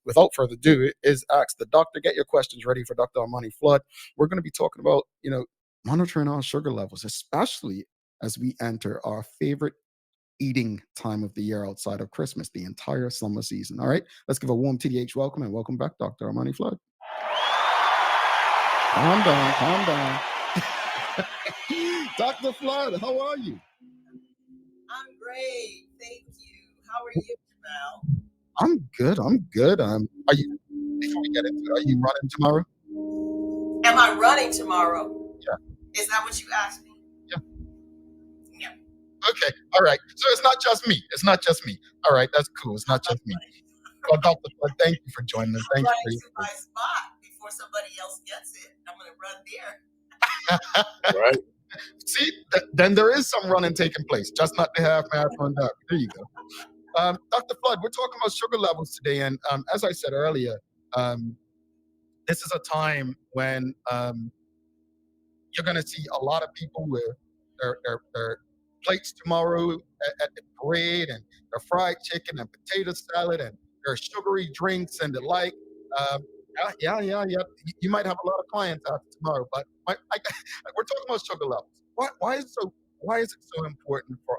without further ado, is Ask the Doctor. Get your questions ready for Dr. Armani Flood. We're going to be talking about, monitoring our sugar levels, especially as we enter our favorite eating time of the year outside of Christmas, the entire summer season. All right, let's give a warm TDH welcome and welcome back, Dr. Armani Flood. Calm down, calm down. Dr. Flood, how are you? I'm great, thank you. How are you, Mel? I'm good. Are you? Before we get into it, are you running tomorrow? Am I running tomorrow? Yeah. Is that what you asked me? Yeah. No. Okay. All right. So it's not just me. It's not just me. All right. That's cool. It's not just me. Well, Dr. Flood, thank you for joining us. I'm Thank running you to my spot before somebody else gets it. I'm going to run there. Right. See, then there is some running taking place, just not the half marathon. There you go. Dr. Flood, we're talking about sugar levels today, and as I said earlier, this is a time when you're going to see a lot of people with their plates tomorrow at the parade, and their fried chicken and potato salad and their sugary drinks and the like. Um, yeah. You might have a lot of clients after tomorrow, but we're talking about sugar levels. Why is it so important for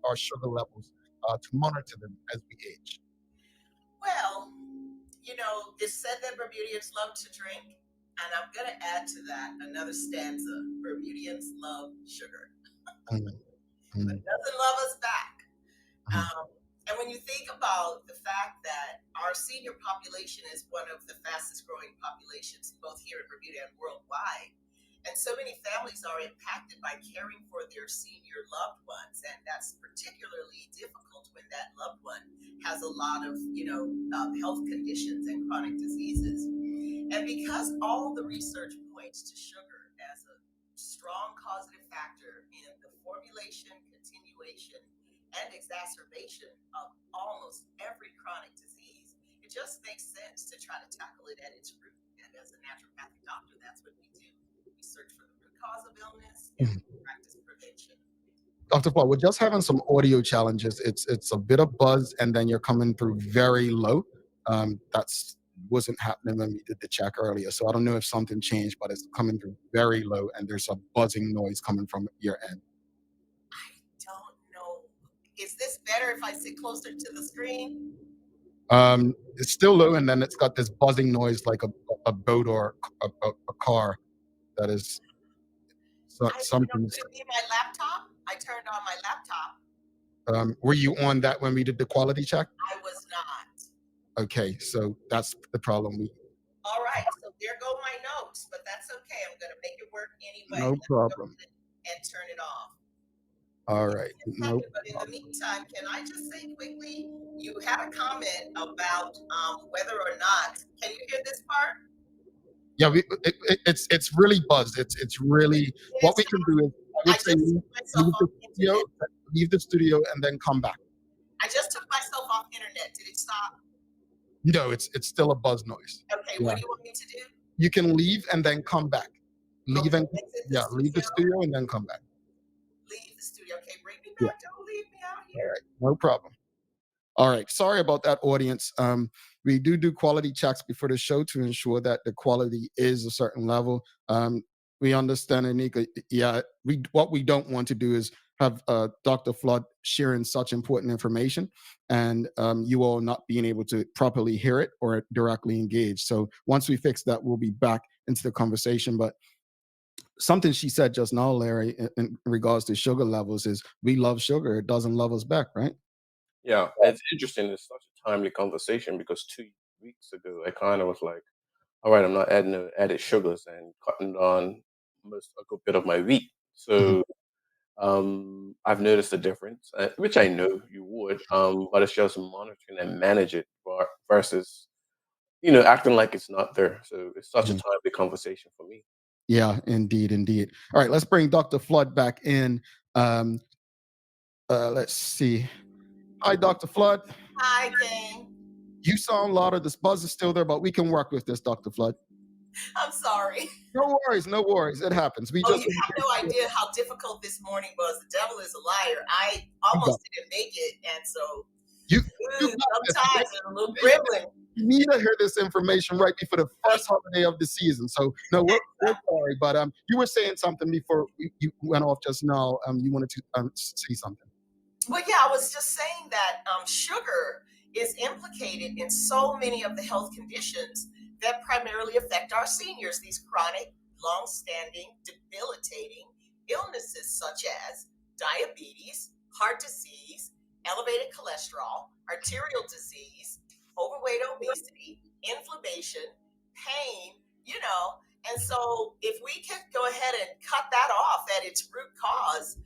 our sugar levels to monitor them as we age? Well, it's said that Bermudians love to drink. And I'm going to add to that another stanza. Bermudians love sugar. But doesn't love us back. And when you think about the fact that our senior population is one of the fastest growing populations, both here in Bermuda and worldwide, and so many families are impacted by caring for their senior loved ones, and that's particularly difficult when that loved one has a lot of, health conditions and chronic diseases. And because all the research points to sugar as a strong causative factor in the formulation, continuation, and exacerbation of almost every chronic disease, it just makes sense to try to tackle it at its root. And as a naturopathic doctor, that's what we do. We search for the root cause of illness and practice prevention. Dr. Flood, we're just having some audio challenges. It's a bit of buzz, and then you're coming through very low. That's wasn't happening when we did the check earlier. So I don't know if something changed, but it's coming through very low, and there's a buzzing noise coming from your end. I don't know. Is this better if I sit closer to the screen? It's still low, and then it's got this buzzing noise like a boat or a car. That is something. Could it be my laptop? I turned on my laptop. Were you on that when we did the quality check? I was not. Okay, so that's the problem. All right, so there go my notes, but that's okay. I'm going to make it work anyway. No problem. And turn it off. All right. No. But in the meantime, can I just say quickly, you had a comment about whether or not, can you hear this part? Yeah, it's really buzzed. It's really, what we can do is, I would say leave the studio and then come back. I just took myself off internet. Did it stop? No, it's still a buzz noise. Okay, what do you want me to do? You can leave and then come back. Leave the studio and then come back. Leave the studio. Okay, bring me back. Don't leave me out here. All right, no problem. All right, sorry about that, audience. We do quality checks before the show to ensure that the quality is a certain level. We understand, Anika. Yeah, what we don't want to do is have Dr. Flood sharing such important information and you all not being able to properly hear it or directly engage. So once we fix that, we'll be back into the conversation. But something she said just now, Larry, in regards to sugar levels is we love sugar. It doesn't love us back, right? Yeah, it's interesting. It's such a timely conversation because 2 weeks ago, I kind of was like, all right, I'm not adding no added sugars and cutting down a good bit of my wheat. So I've noticed a difference, which I know you would, but it's just monitoring and manage it versus, acting like it's not there. So it's such a timely conversation for me. Yeah, indeed. All right, let's bring Dr. Flood back in. Let's see. Hi, Dr. Flood. Hi, King. You sound louder. This buzz is still there, but we can work with this, Dr. Flood. I'm sorry. No worries. It happens. You have no idea how difficult this morning was. The devil is a liar. I almost didn't make it, and so sometimes it's a little dribbling. me to hear this information right before the first holiday of the season. So no, we're sorry, but you were saying something before you went off just now. You wanted to say something. Well, yeah, I was just saying that sugar is implicated in so many of the health conditions that primarily affect our seniors, these chronic, long standing, debilitating illnesses such as diabetes, heart disease, elevated cholesterol, arterial disease, overweight, obesity, inflammation, pain, you know. And so, if we can go ahead and cut that off at its root cause,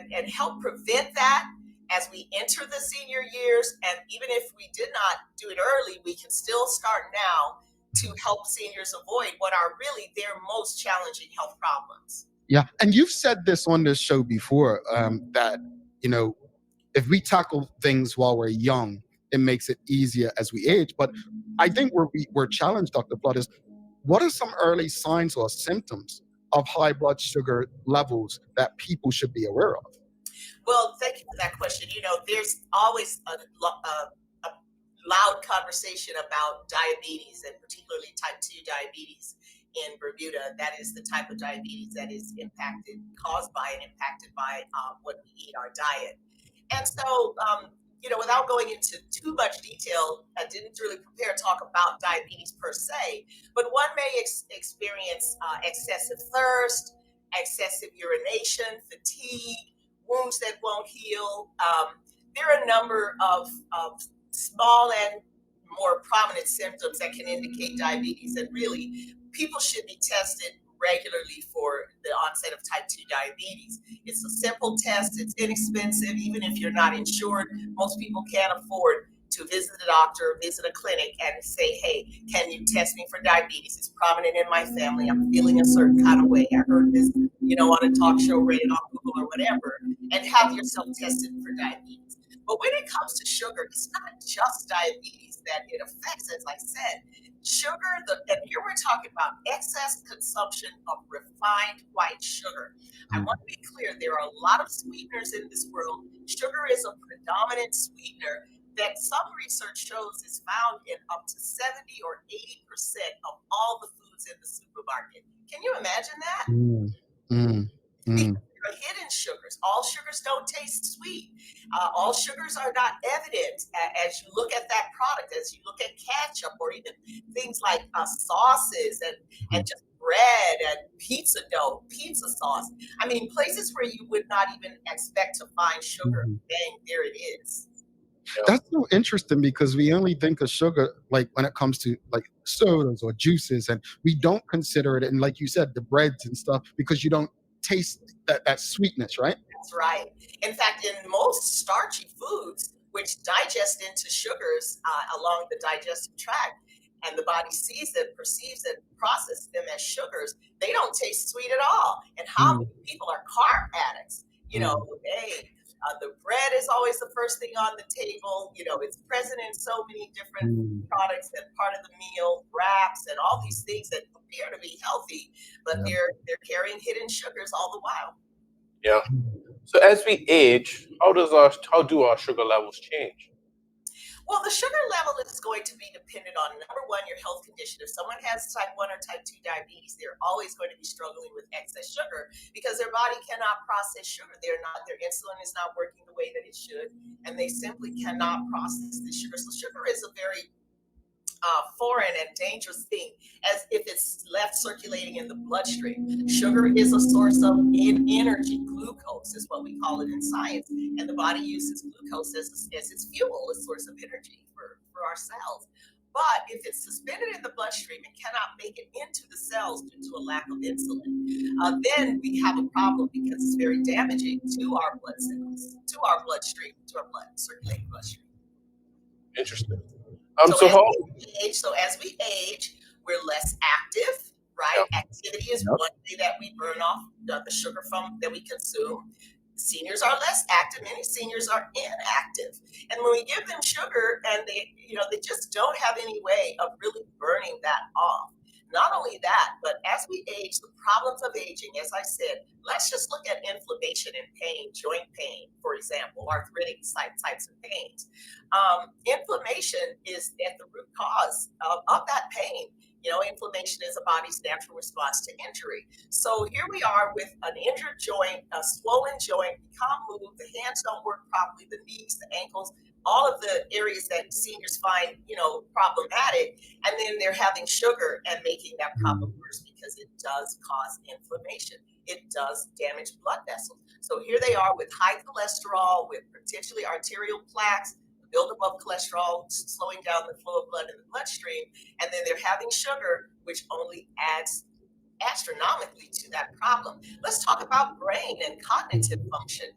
and help prevent that as we enter the senior years. And even if we did not do it early, we can still start now to help seniors avoid what are really their most challenging health problems. Yeah, and you've said this on this show before, that you know if we tackle things while we're young, it makes it easier as we age. But I think we're challenged, Dr. Flood, is what are some early signs or symptoms of high blood sugar levels that people should be aware of? Well, thank you for that question. You know, there's always a loud conversation about diabetes, and particularly type 2 diabetes in Bermuda. That is the type of diabetes that is caused by and impacted by what we eat, our diet. And so, you know, without going into too much detail, I didn't really prepare to talk about diabetes per se, but one may experience excessive thirst, excessive urination, fatigue, wounds that won't heal. There are a number of small and more prominent symptoms that can indicate diabetes, and really, people should be tested regularly for the onset of type 2 diabetes. It's a simple test, it's inexpensive, even if you're not insured. Most people can't afford to visit a doctor, visit a clinic, and say, hey, can you test me for diabetes? It's prominent in my family. I'm feeling a certain kind of way. I heard this, you know, on a talk show, read it on Google or whatever, and have yourself tested for diabetes. But when it comes to sugar, it's not just diabetes that it affects, as I said. Sugar, and here we're talking about excess consumption of refined white sugar. I want to be clear, there are a lot of sweeteners in this world. Sugar is a predominant sweetener that some research shows is found in up to 70 or 80% of all the foods in the supermarket. Can you imagine that? There are hidden sugars. All sugars don't taste sweet. All sugars are not evident as you look at that product, as you look at ketchup or even things like sauces and just bread and pizza dough, pizza sauce. I mean, places where you would not even expect to find sugar, bang, there it is. That's so interesting because we only think of sugar like when it comes to like sodas or juices, and we don't consider it. And like you said, the breads and stuff, because you don't taste that sweetness, right? That's right. In fact, in most starchy foods, which digest into sugars along the digestive tract, and the body sees them, perceives and processes them as sugars, they don't taste sweet at all. And how many people are carb addicts? You know, hey, the bread is always the first thing on the table. You know, it's present in so many different products and part of the meal, wraps, and all these things that appear to be healthy, but they're carrying hidden sugars all the while. Yeah. So as we age, how do our sugar levels change? Well, the sugar level is going to be dependent on, number one, your health condition. If someone has type 1 or type 2 diabetes, they're always going to be struggling with excess sugar because their body cannot process sugar. Their insulin is not working the way that it should, and they simply cannot process the sugar. So sugar is a very foreign and dangerous thing, as if it's left circulating in the bloodstream. Sugar is a source of energy. Glucose is what we call it in science, and the body uses glucose as its fuel, a source of energy for our cells. But if it's suspended in the bloodstream and cannot make it into the cells due to a lack of insulin, then we have a problem because it's very damaging to our blood cells, to our bloodstream, to our circulating bloodstream. Interesting. So as we age, we're less active, right? Yep. Activity is one way that we burn off the sugar from that we consume. Seniors are less active. Many seniors are inactive, and when we give them sugar, and they just don't have any way of really burning that off. Not only that, but as we age, the problems of aging, as I said, let's just look at inflammation and pain, joint pain, for example, arthritic types of pains. Inflammation is at the root cause of that pain. You know, inflammation is a body's natural response to injury. So here we are with an injured joint, a swollen joint, we can't move, the hands don't work properly, the knees, the ankles, all of the areas that seniors find, problematic. And then they're having sugar and making that problem worse because it does cause inflammation. It does damage blood vessels. So here they are with high cholesterol, with potentially arterial plaques, buildup of cholesterol, slowing down the flow of blood in the bloodstream, and then they're having sugar, which only adds astronomically to that problem. Let's talk about brain and cognitive function.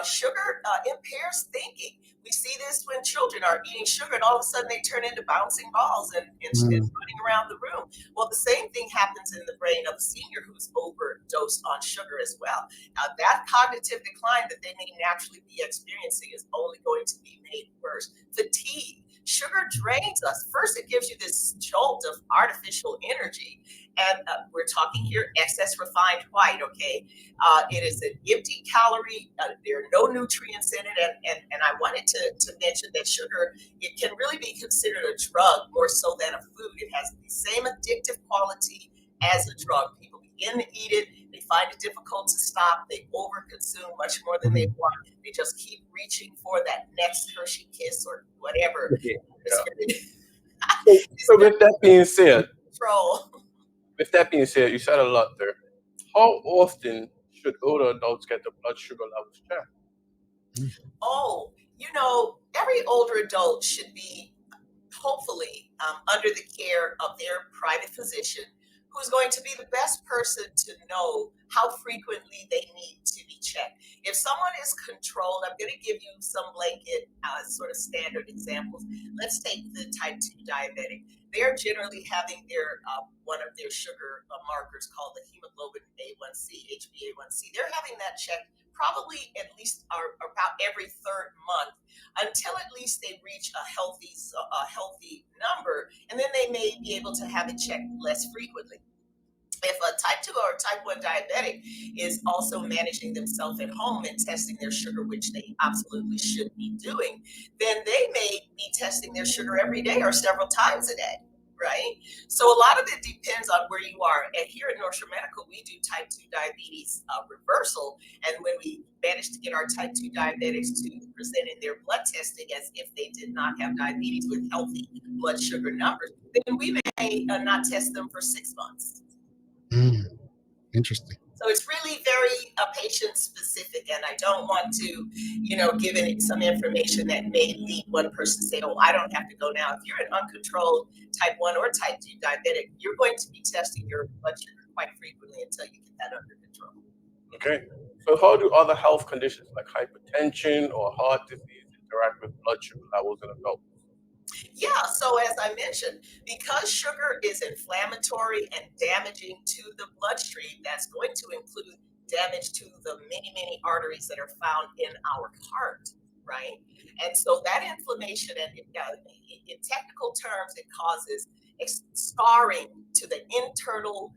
Sugar impairs thinking. We see this when children are eating sugar and all of a sudden they turn into bouncing balls and running around the room. Well, the same thing happens in the brain of a senior who's overdosed on sugar as well. That cognitive decline that they may naturally be experiencing is only going to be made worse. Fatigue. Sugar drains us. First, it gives you this jolt of artificial energy. And we're talking here excess refined white, okay? It is an empty calorie. There are no nutrients in it. And I wanted to mention that sugar, it can really be considered a drug more so than a food. It has the same addictive quality as a drug. People begin to eat it. They find it difficult to stop. They overconsume much more than they want. They just keep reaching for that next Hershey kiss or whatever. Yeah. So with that being said, you said a lot there. How often should older adults get their blood sugar levels checked? Oh, every older adult should be hopefully under the care of their private physician, who's going to be the best person to know how frequently they need to be checked. If someone is controlled, I'm going to give you some blanket sort of standard examples. Let's take the type 2 diabetic. They're generally having their one of their sugar markers called the hemoglobin A1C, HbA1c. They're having that checked probably at least about every third month until at least they reach a healthy number, and then they may be able to have it checked less frequently. If a type 2 or type 1 diabetic is also managing themselves at home and testing their sugar, which they absolutely should be doing, then they may be testing their sugar every day or several times a day, right? So a lot of it depends on where you are. And here at North Shore Medical, we do type 2 diabetes reversal. And when we manage to get our type 2 diabetics to present in their blood testing as if they did not have diabetes with healthy blood sugar numbers, then we may not test them for 6 months. Interesting. So it's really very patient specific, and I don't want to, give it some information that may lead one person to say, "Oh, I don't have to go now." If you're an uncontrolled type 1 or type 2 diabetic, you're going to be testing your blood sugar quite frequently until you get that under control. Okay. So how do other health conditions like hypertension or heart disease interact with blood sugar levels in adults? Yeah, so as I mentioned, because sugar is inflammatory and damaging to the bloodstream, that's going to include damage to the many, many arteries that are found in our heart, right? And so that inflammation, and in technical terms, it causes scarring to the internal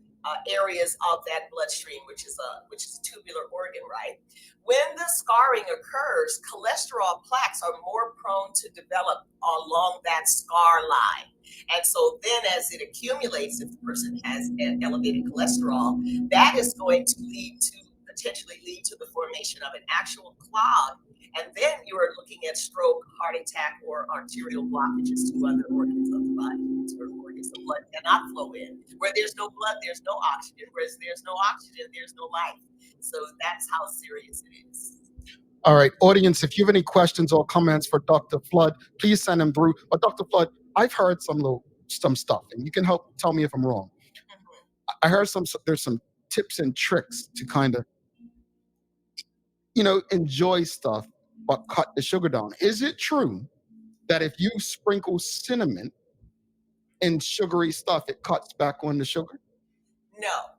areas of that bloodstream, which is a tubular organ, right? When the scarring occurs, cholesterol plaques are more prone to develop along that scar line. And so then as it accumulates, if the person has an elevated cholesterol, that is going to potentially lead to the formation of an actual clog. And then you are looking at stroke, heart attack, or arterial blockages to other organs of the body. Where organs of blood cannot flow in. Where there's no blood, there's no oxygen. Where there's no oxygen, there's no life. So that's how serious it is. All right, audience, if you have any questions or comments for Dr. Flood, please send them through. But Dr. Flood, I've heard some stuff, and you can help tell me if I'm wrong. I heard there's some tips and tricks to kind of, enjoy stuff, but cut the sugar down. Is it true that if you sprinkle cinnamon in sugary stuff, it cuts back on the sugar? No.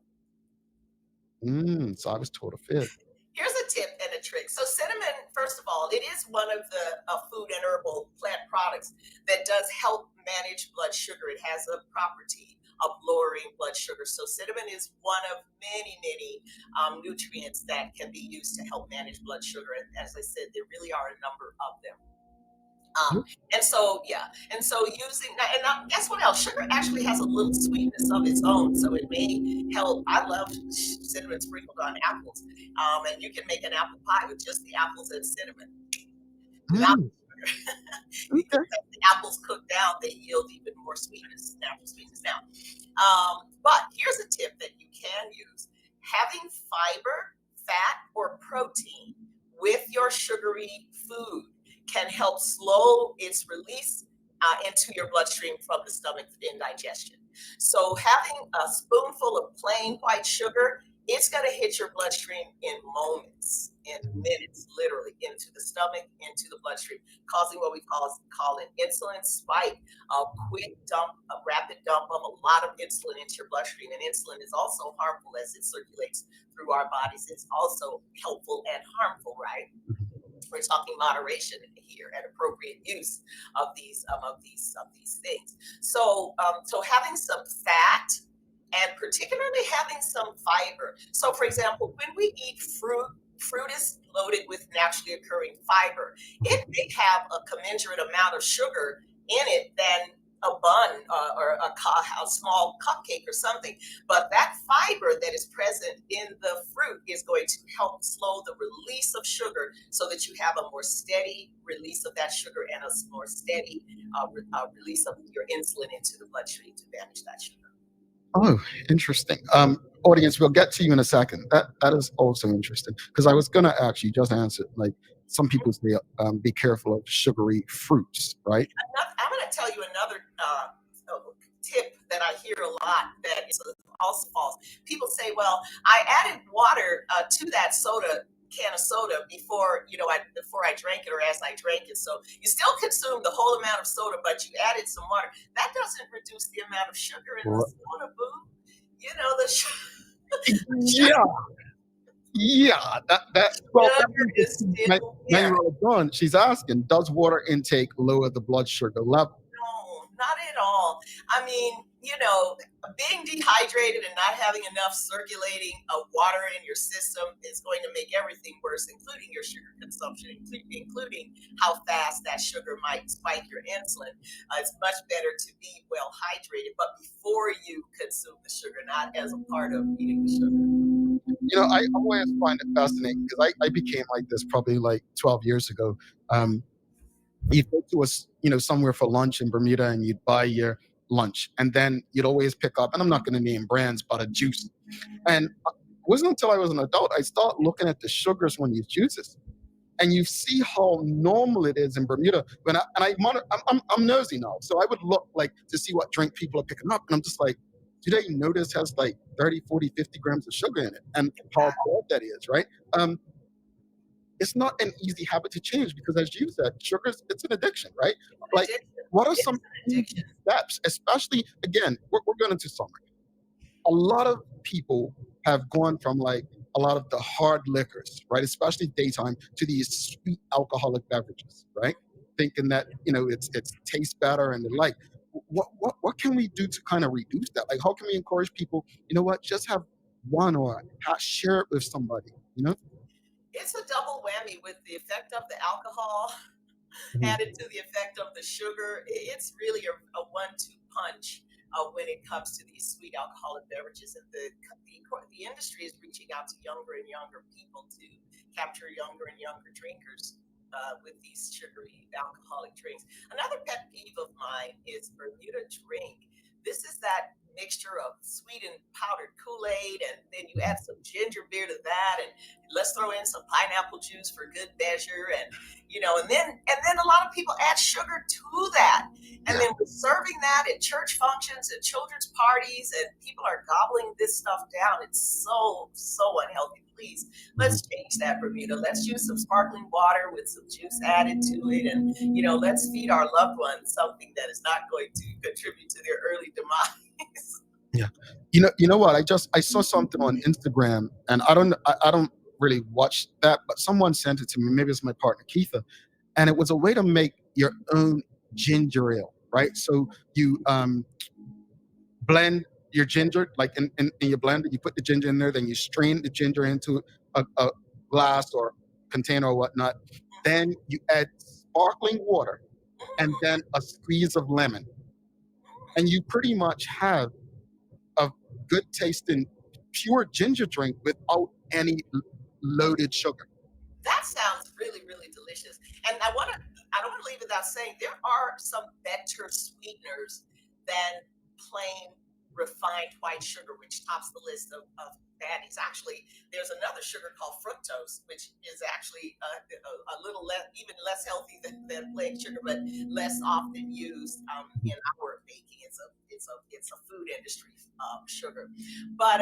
So I was told a fib. Here's a tip and a trick. So cinnamon, first of all, it is one of the food and herbal plant products that does help manage blood sugar. It has a property of lowering blood sugar. So cinnamon is one of many, many nutrients that can be used to help manage blood sugar. And as I said, there really are a number of them. Um, and so, yeah, and so using that, and guess what else? Sugar actually has a little sweetness of its own, so it may help. I love cinnamon sprinkled on apples, and you can make an apple pie with just the apples and cinnamon without Mm, because okay. as the apples cook down, they yield even more sweetness, natural sweetness. Now, but here's a tip that you can use: having fiber, fat, or protein with your sugary food can help slow its release into your bloodstream from the stomach in digestion. So having a spoonful of plain white sugar, it's going to hit your bloodstream in moments, in minutes, literally into the stomach, into the bloodstream, causing what we call an insulin spike, a quick dump, a rapid dump of a lot of insulin into your bloodstream. And insulin is also harmful as it circulates through our bodies. It's also helpful and harmful, right? We're talking moderation here and appropriate use of these things. So having some fat and particularly having some fiber. So for example, when we eat fruit is loaded with naturally occurring fiber. It may have a commensurate amount of sugar in it than a bun or a small cupcake or something, but that fiber that is present in the fruit is going to help slow the release of sugar so that you have a more steady release of that sugar and a more steady release of your insulin into the bloodstream to manage that sugar. Oh, interesting. Audience, we'll get to you in a second. That is also interesting because I was gonna actually just answer like some people say, be careful of sugary fruits, right? I'm going to tell you another tip that I hear a lot that is also false. People say, "Well, I added water to that can of soda before I drank it or as I drank it. So you still consume the whole amount of soda, but you added some water. That doesn't reduce the amount of sugar in the Right. soda, boo. You know the Yeah, yeah. That well, that sugar brings us is to still there. Manuela Dawn. She's asking, does water intake lower the blood sugar level? No, not at all. I mean, being dehydrated and not having enough circulating water in your system is going to make everything worse, including your sugar consumption, including how fast that sugar might spike your insulin. It's much better to be well hydrated, but before you consume the sugar, not as a part of eating the sugar. I always find it fascinating because I became like this probably like 12 years ago. Um, you'd go to somewhere for lunch in Bermuda and you'd buy your lunch and then you'd always pick up, and I'm not going to name brands, but a juice. And it wasn't until I was an adult I started looking at the sugars on these juices, and you see how normal it is in Bermuda. I'm nosy now, so I would look like to see what drink people are picking up, and I'm just like, do they know this has like 30, 40, 50 grams of sugar in it, and how bad that is, right? Um, it's not an easy habit to change because, as you said, sugar it's an addiction, right? Like, Addiction. what are It is some an addiction. steps, especially again, we're going into summer. A lot of people have gone from like a lot of the hard liquors, right, especially daytime, to these sweet alcoholic beverages, right? Thinking that it's tastes better and the like. What can we do to kind of reduce that? Like, how can we encourage people? You know what? Just have one or share it with somebody. You know. It's a double whammy with the effect of the alcohol Mhm. added to the effect of the sugar. It's really a one-two punch when it comes to these sweet alcoholic beverages. And the industry is reaching out to younger and younger people to capture younger and younger drinkers with these sugary alcoholic drinks. Another pet peeve of mine is Bermuda Drink. This is that mixture of sweetened powdered Kool-Aid, and then you add some ginger beer to that, and let's throw in some pineapple juice for good measure, and then a lot of people add sugar to that, and Yeah. then we're serving that at church functions and children's parties, and people are gobbling this stuff down. It's so unhealthy. Please, Mhm. let's change that, Bermuda. Let's use some sparkling water with some juice added to it, and let's feed our loved ones something that is not going to contribute to their early demise. Yeah. You know what? I saw something on Instagram, and I don't really watch that, but someone sent it to me. Maybe it's my partner Keitha, and it was a way to make your own ginger ale, right? So you blend your ginger, like in your blender, you put the ginger in there, then you strain the ginger into a glass or container or whatnot. Then you add sparkling water and then a squeeze of lemon. And you pretty much have a good tasting pure ginger drink without any loaded sugar. That sounds really, really delicious. And I don't want to leave without saying there are some better sweeteners than plain refined white sugar, which tops the list of baddies. Actually, there's another sugar called fructose, which is actually a little less, even less healthy than plain sugar, but less often used in our baking. It's a food industry sugar. But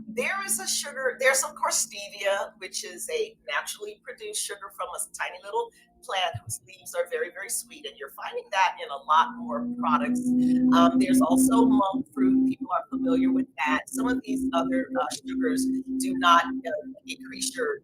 there is a sugar. There's of course stevia, which is a naturally produced sugar from a tiny little plant whose leaves are very, very sweet, and you're finding that in a lot more products. There's also monk fruit. People are familiar with that. Some of these other sugars do not increase your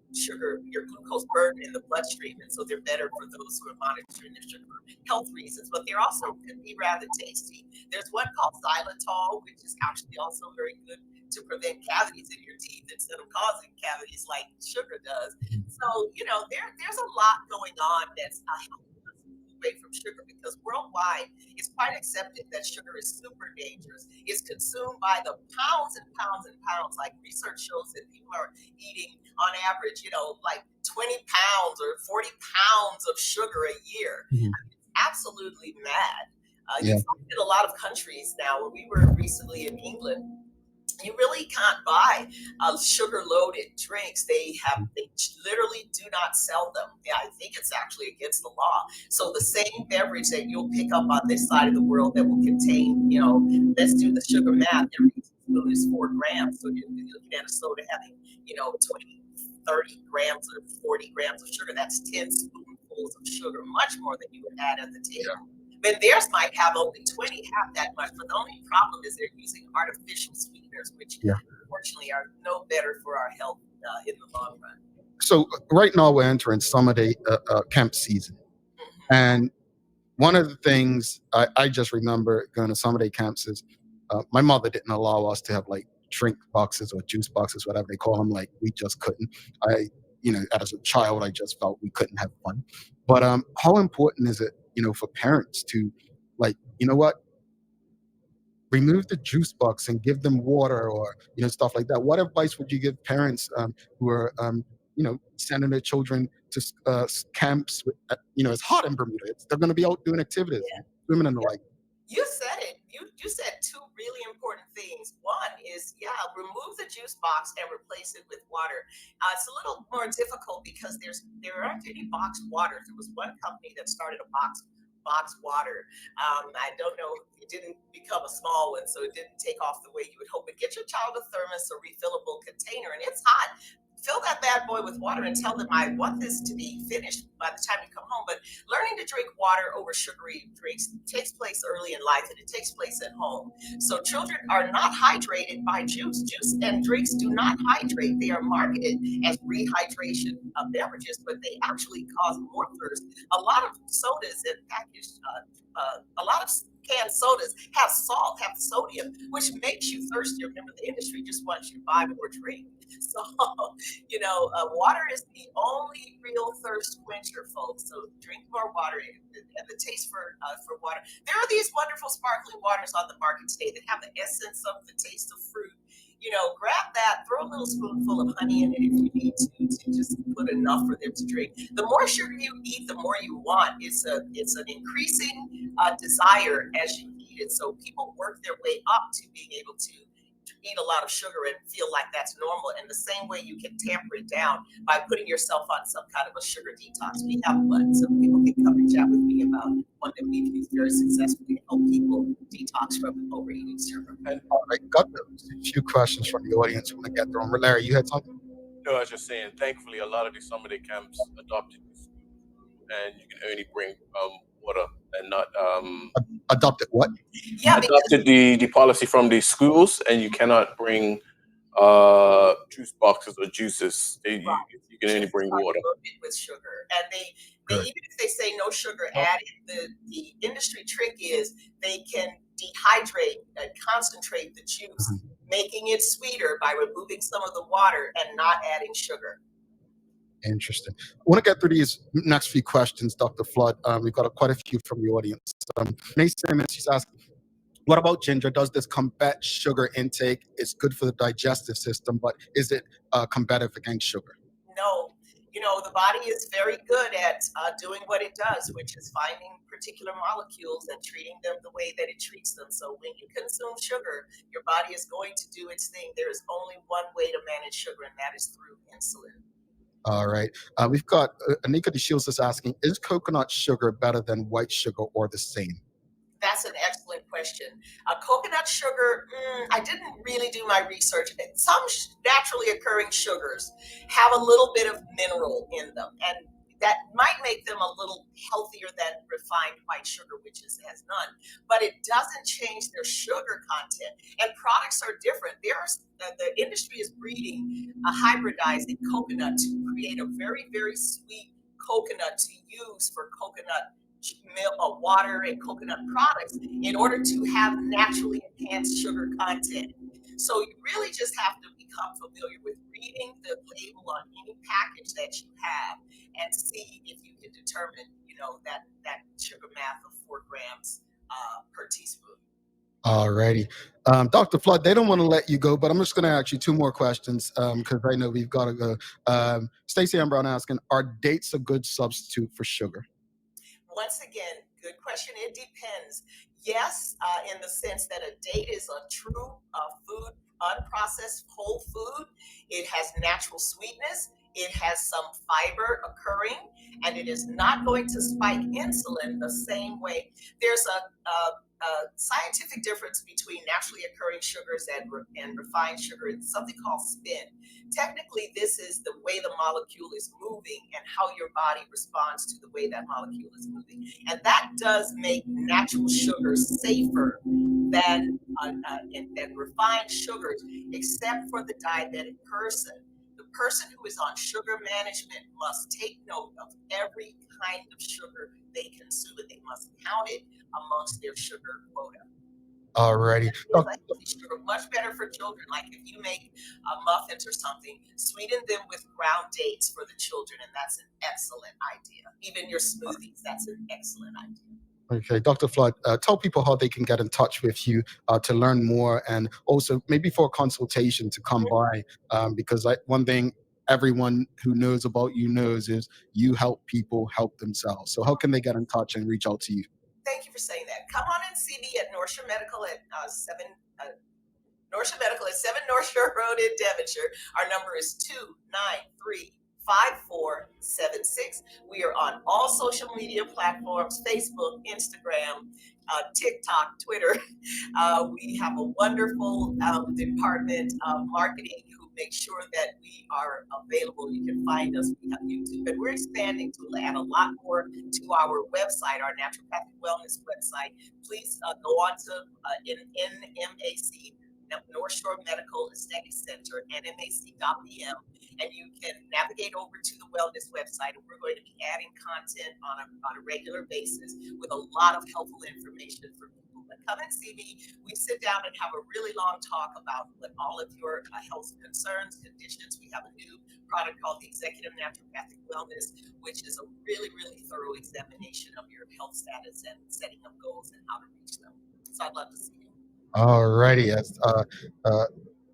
glucose burden in the bloodstream, and so they're better for those who are monitoring their sugar for health reasons. But they also can be rather tasty. There's one called xylitol, which is actually also very good to prevent cavities in your teeth instead of causing cavities like sugar does. So, there's a lot going on that's helping us move away from sugar because worldwide it's quite accepted that sugar is super dangerous. It's consumed by the pounds and pounds and pounds. Like research shows that people are eating on average, like 20 pounds or 40 pounds of sugar a year. Mhm. Absolutely mad. You Yeah. find in a lot of countries now. When we were recently in England, you really can't buy sugar loaded drinks. They literally do not sell them. Yeah, I think it's actually against the law. So the same beverage that you'll pick up on this side of the world that will contain, let's do the sugar math, every teaspoon is 4 grams. So you're looking at a soda having, 20, 30 grams or 40 grams of sugar. That's 10 spoonfuls of sugar, much more than you would add at the Yeah. table. But theirs might have only 20 have that much, but the only problem is they're using artificial sweeteners, which Yeah. unfortunately are no better for our health in the long run. So right now we're entering summer day camp season, Mhm. and one of the things I just remember going to summer day camps is my mother didn't allow us to have like drink boxes or juice boxes, whatever they call them. Like we just couldn't. As a child, I just felt we couldn't have fun. But how important is it, for parents to, like, what, remove the juice box and give them water or stuff like that? What advice would you give parents who are sending their children to camps? It's hot in Bermuda. They're going to be out doing activities, Yeah. swimming and the Yeah. like. You said it. You said two really important things. One is, yeah, remove the juice box and replace it with water. It's a little more difficult because there aren't any boxed waters. There was one company that started a box water. I don't know. It didn't become a small one, so it didn't take off the way you would hope. But get your child a thermos or refillable container, and it's hot. Fill that bad boy with water and tell them I want this to be finished by the time you come home. But learning to drink water over sugary drinks takes place early in life and it takes place at home. So children are not hydrated by juice. Juice and drinks do not hydrate. They are marketed as rehydration beverages, but they actually cause more thirst. A lot of sodas and packaged, a lot of canned sodas have salt, have sodium, which makes you thirstier. Remember, the industry just wants you to buy more drink. So, water is the only real thirst quencher, folks. So drink more water, and the taste for water. There are these wonderful sparkling waters on the market today that have the essence of the taste of fruit. Grab that, throw a little spoonful of honey in it if you need to just put enough for them to drink. The more sugar you eat, the more you want. It's an increasing desire as you eat it. So people work their way up to being able to eat a lot of sugar and feel like that's normal. And the same way you can tamper it down by putting yourself on some kind of a sugar detox. We have one, so people can come and chat with me about one that we've used very successfully to help people detox from overeating sugar. And I got a few questions from the audience. Want to get through them. Larry, you had something? no, I was just saying, thankfully, a lot of these summer day camps adopted the schools rule, and you can only bring water and not Adopted what? Yeah, because adopted the policy from the schools, and you cannot bring juice boxes or juices. You can only juices bring are water. loaded with sugar, and they Good. even if they say no sugar Oh, added, the industry trick is they can dehydrate and concentrate the juice, Mhm. making it sweeter by removing some of the water and not adding sugar. Interesting. I want to get through these next few questions, Dr. Flood. We've got quite a few from the audience. Mason Simmons, she's asking, what about ginger? Does this combat sugar intake? It's good for the digestive system, but is it combative against sugar? No, the body is very good at doing what it does, which is finding particular molecules and treating them the way that it treats them. So when you consume sugar, your body is going to do its thing. There is only one way to manage sugar, and that is through insulin. All right. We've got Anika DeShields is asking, is coconut sugar better than white sugar or the same? That's an excellent question. Coconut sugar, I didn't really do my research. Some naturally occurring sugars have a little bit of mineral in them, and that might make them a little healthier than refined white sugar, which has none. But it doesn't change their sugar content, and products are different. The industry is breeding, hybridizing coconut to create a very, very sweet coconut to use for coconut milk, water, and coconut products in order to have naturally enhanced sugar content. So you really just have to become familiar with reading the label on any package that you have and see if you can determine, that sugar math of 4 grams per teaspoon. All righty. Dr. Flood, they don't want to let you go, but I'm just going to ask you two more questions because I know we've got to go. Stacey Ann Brown asking, are dates a good substitute for sugar? Once again, good question. It depends. Yes, in the sense that a date is a true food, unprocessed whole food. It has natural sweetness. It has some fiber occurring, and it is not going to spike insulin the same way. There's a scientific difference between naturally occurring sugars and refined sugar. It's something called spin. Technically, this is the way the molecule is moving and how your body responds to the way that molecule is moving. And that does make natural sugars safer than refined sugars, except for the diabetic person. The person who is on sugar management must take note of every kind of sugar they consume, and they must count it amongst their sugar quota. All righty. Sugar much better for children. Like if you make muffins or something, sweeten them with ground dates for the children, and that's an excellent idea. Even your smoothies, that's an excellent idea. Okay, Dr. Flood, tell people how they can get in touch with you to learn more, and also maybe for a consultation to come by, because one thing everyone who knows about you knows is you help people help themselves. So how can they get in touch and reach out to you? Thank you for saying that. Come on and see me at North Shore Medical at 7 North Shore Road in Devonshire. Our number is 293-5476. We are on all social media platforms: Facebook, Instagram, TikTok, Twitter. We have a wonderful department of marketing who makes sure that we are available. You can find us. We have YouTube, and we're expanding to add a lot more to our website, our naturopathic wellness website. Please go on to NMAC, North Shore Medical Aesthetic Center, nmac.pm, and you can navigate over to the wellness website, and we're going to be adding content on a regular basis with a lot of helpful information for people. But come and see me. We sit down and have a really long talk about what all of your health concerns, conditions. We have a new product called the Executive Naturopathic Wellness, which is a really, really thorough examination of your health status and setting up goals and how to reach them. So I'd love to see you. All righty. As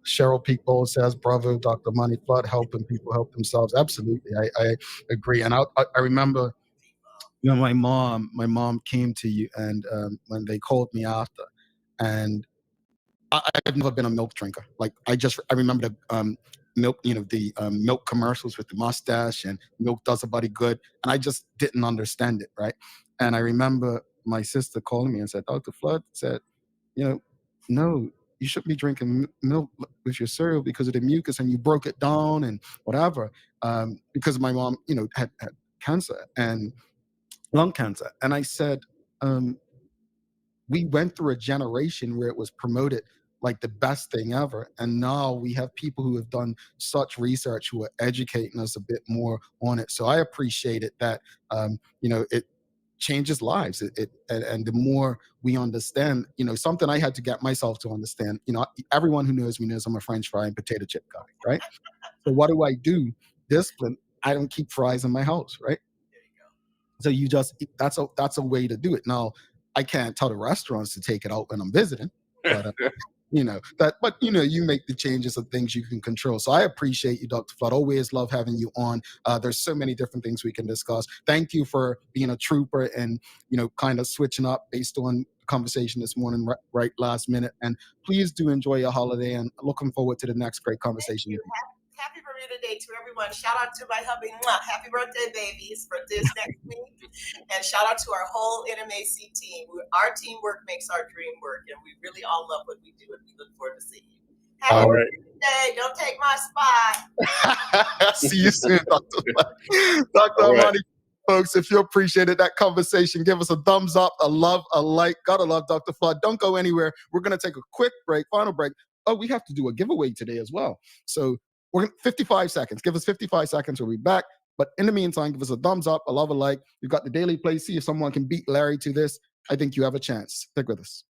Cheryl Peak Bowl says, bravo, Dr. Money Flood, helping people help themselves. Absolutely. I agree. And I remember, my mom came to you, and when they called me after, and I've never been a milk drinker. Like I remember the milk, the milk commercials with the mustache and milk does a body good, and I just didn't understand it, right? And I remember my sister calling me and said, Dr. Flood said, you know, no, you shouldn't be drinking milk with your cereal because of the mucus, and you broke it down and whatever. Because my mom, had cancer and lung cancer, and I said, um, we went through a generation where it was promoted like the best thing ever, and now we have people who have done such research who are educating us a bit more on it. So I appreciate it that it changes lives. And the more we understand, something I had to get myself to understand. Everyone who knows me knows I'm a French fry and potato chip guy, right? So what do I do? Discipline. I don't keep fries in my house, right? There you go. So you just that's a way to do it. Now, I can't tell the restaurants to take it out when I'm visiting, but you make the changes of things you can control. So I appreciate you, Dr. Flood. Always love having you on. There's so many different things we can discuss. Thank you for being a trooper and kind of switching up based on the conversation this morning, right last minute. And please do enjoy your holiday, and looking forward to the next great Thank conversation you. with you. Happy Bermuda Day to everyone. Shout out to my hubby. Mwah. Happy birthday, babies, for this next week. And shout out to our whole NMAC team. Our teamwork makes our dream work, and we really all love what we do, and we look forward to seeing you. Happy All right. birthday. Don't take my spot. See you soon, Dr. Dr. All right. Amani. Folks, if you appreciated that conversation, give us a thumbs up, a love, a like. Gotta love Dr. Flood. Don't go anywhere. We're going to take a quick break, final break. Oh, we have to do a giveaway today as well. So we're 55 seconds. Give us 55 seconds. We'll be back. But in the meantime, give us a thumbs up, a love, a like. You've got the daily play. See if someone can beat Larry to this. I think you have a chance. Stick with us.